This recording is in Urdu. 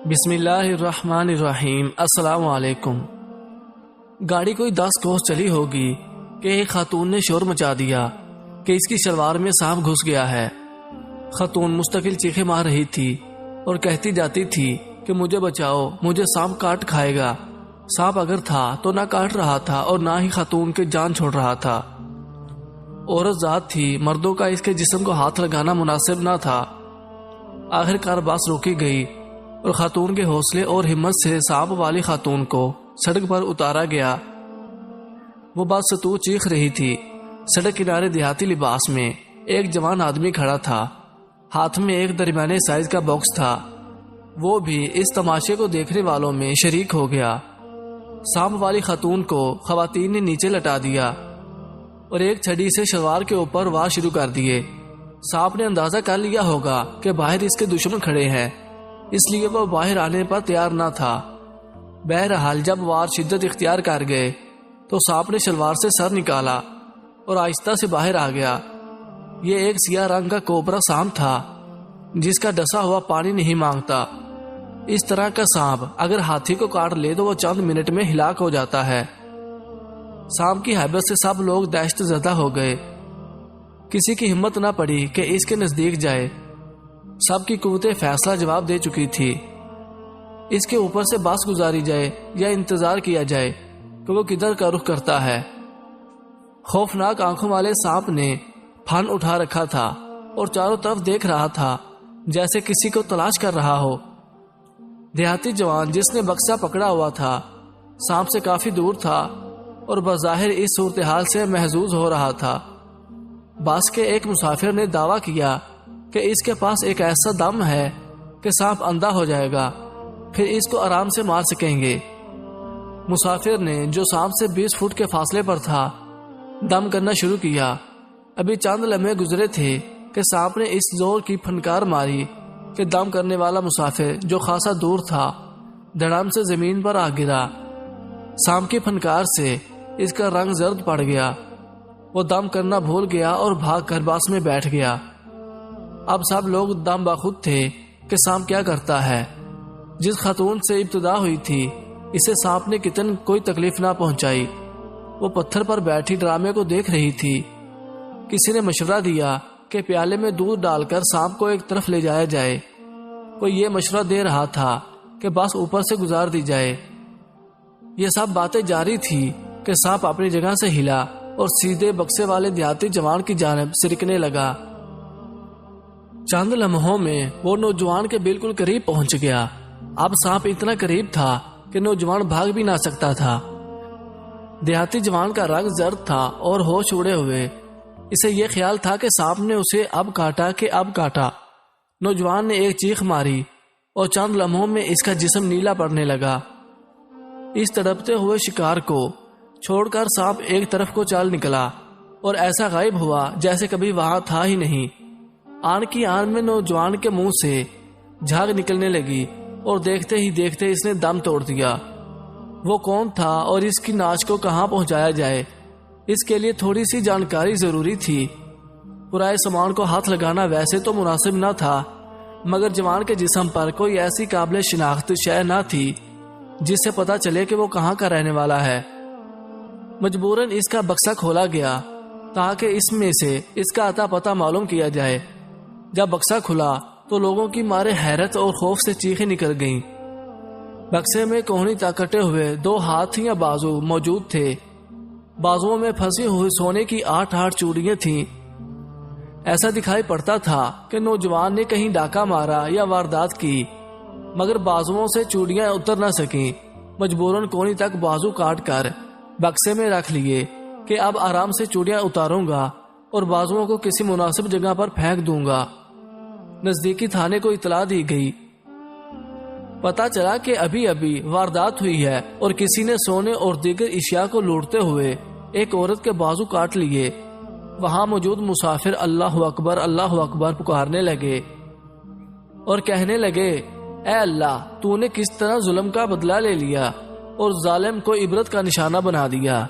بسم اللہ الرحمن الرحیم۔ السلام علیکم۔ گاڑی کوئی 10 کوس چلی ہوگی کہ ایک خاتون نے شور مچا دیا کہ اس کی شلوار میں سانپ گھس گیا ہے۔ خاتون مستقل چیخیں مار رہی تھی اور کہتی جاتی تھی کہ مجھے بچاؤ، مجھے سانپ کاٹ کھائے گا۔ سانپ اگر تھا تو نہ کاٹ رہا تھا اور نہ ہی خاتون کی جان چھوڑ رہا تھا۔ عورت ذات تھی، مردوں کا اس کے جسم کو ہاتھ لگانا مناسب نہ تھا۔ آخر کار بس روکی گئی اور خاتون کے حوصلے اور ہمت سے سانپ والی خاتون کو سڑک پر اتارا گیا۔ وہ بس ستو چیخ رہی تھی۔ سڑک کنارے دیہاتی لباس میں ایک جوان آدمی کھڑا تھا، ہاتھ میں ایک درمیانے سائز کا باکس تھا۔ وہ بھی اس تماشے کو دیکھنے والوں میں شریک ہو گیا۔ سانپ والی خاتون کو خواتین نے نیچے لٹا دیا اور ایک چھڑی سے شلوار کے اوپر وار شروع کر دیے۔ سانپ نے اندازہ کر لیا ہوگا کہ باہر اس کے دشمن کھڑے ہیں، اس لیے وہ باہر آنے پر تیار نہ تھا۔ بہرحال جب وار شدت اختیار کر گئے تو سانپ نے شلوار سے سر نکالا اور آہستہ سے باہر آ گیا۔ یہ ایک سیاہ رنگ کا کوبرا سانپ تھا جس کا ڈسا ہوا پانی نہیں مانگتا۔ اس طرح کا سانپ اگر ہاتھی کو کاٹ لے تو وہ چند منٹ میں ہلاک ہو جاتا ہے۔ سانپ کی ہیبت سے سب لوگ دہشت زدہ ہو گئے۔ کسی کی ہمت نہ پڑی کہ اس کے نزدیک جائے۔ سب کی قوت فیصلہ جواب دے چکی تھی۔ اس کے اوپر سے بس گزاری جائے یا انتظار کیا جائے کہ وہ کدھر کا رخ کرتا ہے۔ خوفناک آنکھوں والے سانپ نے پھن اٹھا رکھا تھا اور چاروں طرف دیکھ رہا تھا جیسے کسی کو تلاش کر رہا ہو۔ دیہاتی جوان جس نے بکسا پکڑا ہوا تھا سانپ سے کافی دور تھا اور بظاہر اس صورتحال سے محظوظ ہو رہا تھا۔ بس کے ایک مسافر نے دعویٰ کیا کہ اس کے پاس ایک ایسا دم ہے کہ سانپ اندھا ہو جائے گا، پھر اس کو آرام سے مار سکیں گے۔ مسافر نے جو سانپ سے 20 فٹ کے فاصلے پر تھا دم کرنا شروع کیا۔ ابھی چند لمحے گزرے تھے کہ سانپ نے اس زور کی پھنکار ماری کہ دم کرنے والا مسافر جو خاصا دور تھا دھڑام سے زمین پر آ گرا۔ سانپ کی پھنکار سے اس کا رنگ زرد پڑ گیا۔ وہ دم کرنا بھول گیا اور بھاگ کر باس میں بیٹھ گیا۔ اب سب لوگ دم باخود تھے کہ سانپ کیا کرتا ہے۔ جس خاتون سے ابتدا ہوئی تھی اسے سانپ نے کتن کوئی تکلیف نہ پہنچائی۔ وہ پتھر پر بیٹھی ڈرامے کو دیکھ رہی تھی۔ کسی نے مشورہ دیا کہ پیالے میں دودھ ڈال کر سانپ کو ایک طرف لے جایا جائے۔ کوئی یہ مشورہ دے رہا تھا کہ بس اوپر سے گزار دی جائے۔ یہ سب باتیں جاری تھی کہ سانپ اپنی جگہ سے ہلا اور سیدھے بکسے والے دیہاتی جوان کی جانب سرکنے لگا۔ چند لمحوں میں وہ نوجوان کے بالکل قریب پہنچ گیا۔ اب سانپ اتنا قریب تھا کہ نوجوان بھاگ بھی نہ سکتا تھا۔ دیہاتی جوان کا رنگ زرد تھا اور ہوش اڑے ہوئے۔ اسے یہ خیال تھا کہ سانپ نے اسے اب کاٹا۔ نوجوان نے ایک چیخ ماری اور چند لمحوں میں اس کا جسم نیلا پڑنے لگا۔ اس تڑپتے ہوئے شکار کو چھوڑ کر سانپ ایک طرف کو چل نکلا اور ایسا غائب ہوا جیسے کبھی وہاں تھا ہی نہیں۔ آن کی آن میں نوجوان کے منہ سے جھاگ نکلنے لگی اور دیکھتے ہی دیکھتے اس نے دم توڑ دیا۔ وہ کون تھا اور اس کی ناچ کو کہاں پہنچایا جائے، اس کے لیے تھوڑی سی جانکاری ضروری تھی۔ پرائے سامان کو ہاتھ لگانا ویسے تو مناسب نہ تھا، مگر جوان کے جسم پر کوئی ایسی قابل شناخت شے نہ تھی جس سے پتا چلے کہ وہ کہاں کا رہنے والا ہے۔ مجبوراً اس کا بکسا کھولا گیا تاکہ اس میں سے اس کا اتا پتا معلوم کیا جائے۔ جب بکسا کھلا تو لوگوں کی مارے حیرت اور خوف سے چیخیں نکل گئیں۔ بکسے میں کوہنی کٹے ہوئے 2 ہاتھ یا بازو موجود تھے۔ بازوؤں میں پھنسی ہوئی سونے کی 8 چوڑیاں تھیں۔ ایسا دکھائی پڑتا تھا کہ نوجوان نے کہیں ڈاکہ مارا یا واردات کی، مگر بازوؤں سے چوڑیاں اتر نہ سکیں۔ مجبوراً کونی تک بازو کاٹ کر بکسے میں رکھ لیے کہ اب آرام سے چوڑیاں اتاروں گا اور بازوؤں کو کسی مناسب جگہ پر پھینک دوں گا۔ نزدیکی تھانے کو اطلاع دی گئی۔ پتا چلا کہ ابھی واردات ہوئی ہے اور کسی نے سونے اور دیگر اشیاء کو لوٹتے ہوئے ایک عورت کے بازو کاٹ لیے۔ وہاں موجود مسافر اللہ اکبر پکارنے لگے اور کہنے لگے، اے اللہ، تو نے کس طرح ظلم کا بدلہ لے لیا اور ظالم کو عبرت کا نشانہ بنا دیا۔